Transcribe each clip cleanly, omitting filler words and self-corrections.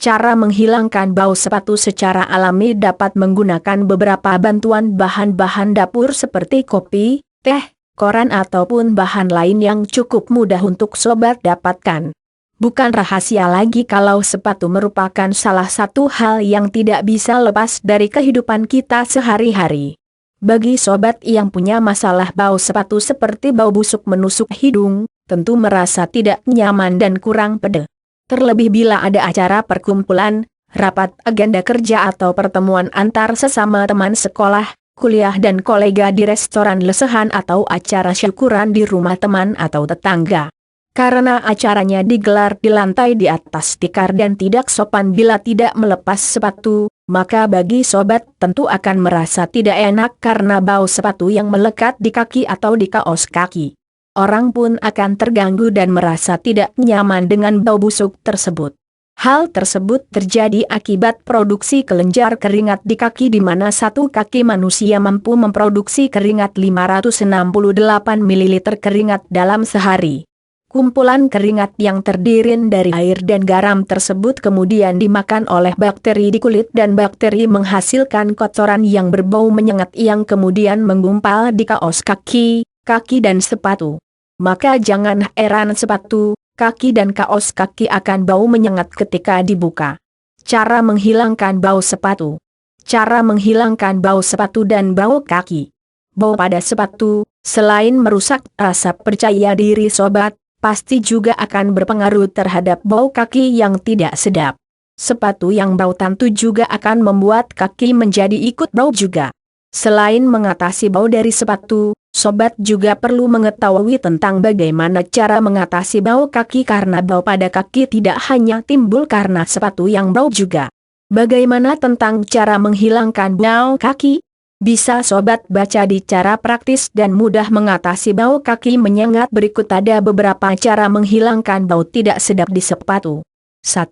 Cara menghilangkan bau sepatu secara alami dapat menggunakan beberapa bantuan bahan-bahan dapur seperti kopi, teh, koran ataupun bahan lain yang cukup mudah untuk sobat dapatkan. Bukan rahasia lagi kalau sepatu merupakan salah satu hal yang tidak bisa lepas dari kehidupan kita sehari-hari. Bagi sobat yang punya masalah bau sepatu seperti bau busuk menusuk hidung, tentu merasa tidak nyaman dan kurang pede. Terlebih bila ada acara perkumpulan, rapat agenda kerja atau pertemuan antar sesama teman sekolah, kuliah dan kolega di restoran lesehan atau acara syukuran di rumah teman atau tetangga. Karena acaranya digelar di lantai di atas tikar dan tidak sopan bila tidak melepas sepatu, maka bagi sobat tentu akan merasa tidak enak karena bau sepatu yang melekat di kaki atau di kaos kaki. Orang pun akan terganggu dan merasa tidak nyaman dengan bau busuk tersebut. Hal tersebut terjadi akibat produksi kelenjar keringat di kaki di mana satu kaki manusia mampu memproduksi keringat 568 ml keringat dalam sehari. Kumpulan keringat yang terdiri dari air dan garam tersebut kemudian dimakan oleh bakteri di kulit dan bakteri menghasilkan kotoran yang berbau menyengat yang kemudian menggumpal di kaos kaki dan sepatu. Maka jangan heran sepatu, kaki dan kaos kaki akan bau menyengat ketika dibuka. Cara menghilangkan bau sepatu. Cara menghilangkan bau sepatu dan bau kaki. Bau pada sepatu, selain merusak rasa percaya diri sobat, pasti juga akan berpengaruh terhadap bau kaki yang tidak sedap. Sepatu yang bau tentu juga akan membuat kaki menjadi ikut bau juga. Selain mengatasi bau dari sepatu, sobat juga perlu mengetahui tentang bagaimana cara mengatasi bau kaki karena bau pada kaki tidak hanya timbul karena sepatu yang bau juga. Bagaimana tentang cara menghilangkan bau kaki? Bisa sobat baca di cara praktis dan mudah mengatasi bau kaki menyengat berikut ada beberapa cara menghilangkan bau tidak sedap di sepatu. 1.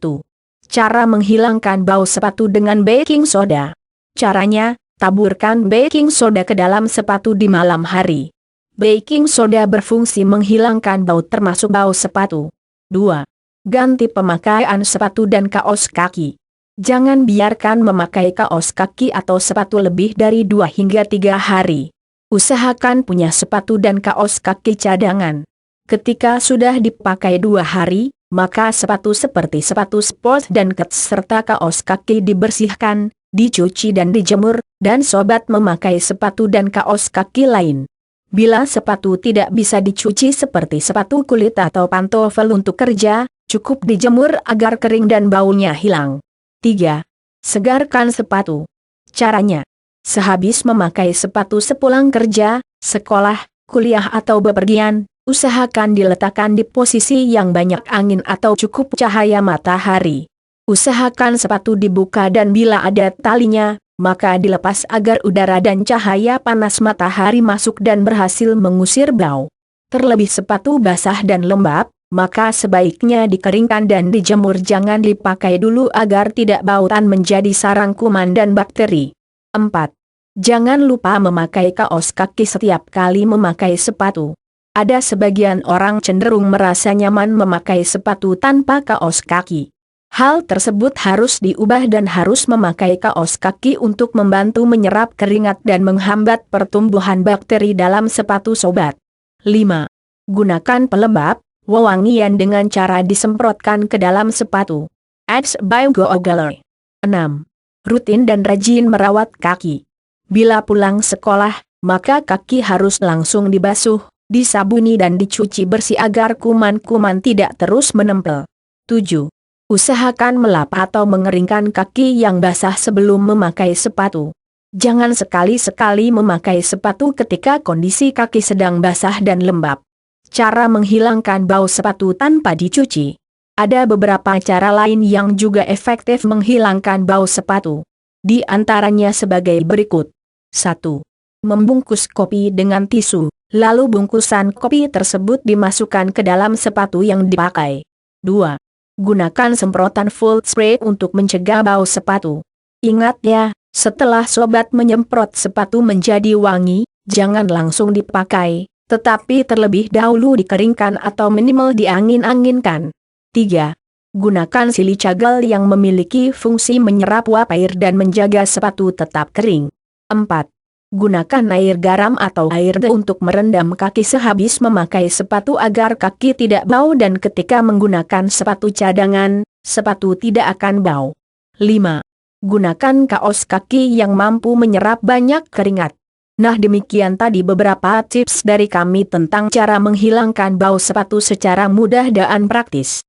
Cara menghilangkan bau sepatu dengan baking soda. Caranya, taburkan baking soda ke dalam sepatu di malam hari. Baking soda berfungsi menghilangkan bau termasuk bau sepatu. 2. Ganti pemakaian sepatu dan kaos kaki. Jangan biarkan memakai kaos kaki atau sepatu lebih dari 2 hingga 3 hari. Usahakan punya sepatu dan kaos kaki cadangan. Ketika sudah dipakai 2 hari, maka sepatu seperti sepatu sport dan kets serta kaos kaki dibersihkan, dicuci dan dijemur, dan sobat memakai sepatu dan kaos kaki lain. Bila sepatu tidak bisa dicuci seperti sepatu kulit atau pantofel untuk kerja, cukup dijemur agar kering dan baunya hilang. 3. Segarkan sepatu. Caranya, sehabis memakai sepatu sepulang kerja, sekolah, kuliah atau bepergian, usahakan diletakkan di posisi yang banyak angin atau cukup cahaya matahari. Usahakan sepatu dibuka dan bila ada talinya, maka dilepas agar udara dan cahaya panas matahari masuk dan berhasil mengusir bau. Terlebih sepatu basah dan lembab, maka sebaiknya dikeringkan dan dijemur jangan dipakai dulu agar tidak bautan menjadi sarang kuman dan bakteri. 4. Jangan lupa memakai kaos kaki setiap kali memakai sepatu. Ada sebagian orang cenderung merasa nyaman memakai sepatu tanpa kaos kaki. Hal tersebut harus diubah dan harus memakai kaos kaki untuk membantu menyerap keringat dan menghambat pertumbuhan bakteri dalam sepatu sobat. 5. Gunakan pelembab, wewangian dengan cara disemprotkan ke dalam sepatu. Adds by Google. 6. Rutin dan rajin merawat kaki. Bila pulang sekolah, maka kaki harus langsung dibasuh, disabuni dan dicuci bersih agar kuman-kuman tidak terus menempel. 7. Usahakan melap atau mengeringkan kaki yang basah sebelum memakai sepatu. Jangan sekali-sekali memakai sepatu ketika kondisi kaki sedang basah dan lembab. Cara menghilangkan bau sepatu tanpa dicuci. Ada beberapa cara lain yang juga efektif menghilangkan bau sepatu. Di antaranya sebagai berikut. 1. Membungkus kopi dengan tisu, lalu bungkusan kopi tersebut dimasukkan ke dalam sepatu yang dipakai. 2. Gunakan semprotan full spray untuk mencegah bau sepatu. Ingat ya, setelah sobat menyemprot sepatu menjadi wangi, jangan langsung dipakai, tetapi terlebih dahulu dikeringkan atau minimal diangin-anginkan. 3. Gunakan silicagel yang memiliki fungsi menyerap uap air dan menjaga sepatu tetap kering. 4. Gunakan air garam atau air teh untuk merendam kaki sehabis memakai sepatu agar kaki tidak bau dan ketika menggunakan sepatu cadangan, sepatu tidak akan bau. 5. Gunakan kaos kaki yang mampu menyerap banyak keringat. Nah, demikian tadi beberapa tips dari kami tentang cara menghilangkan bau sepatu secara mudah dan praktis.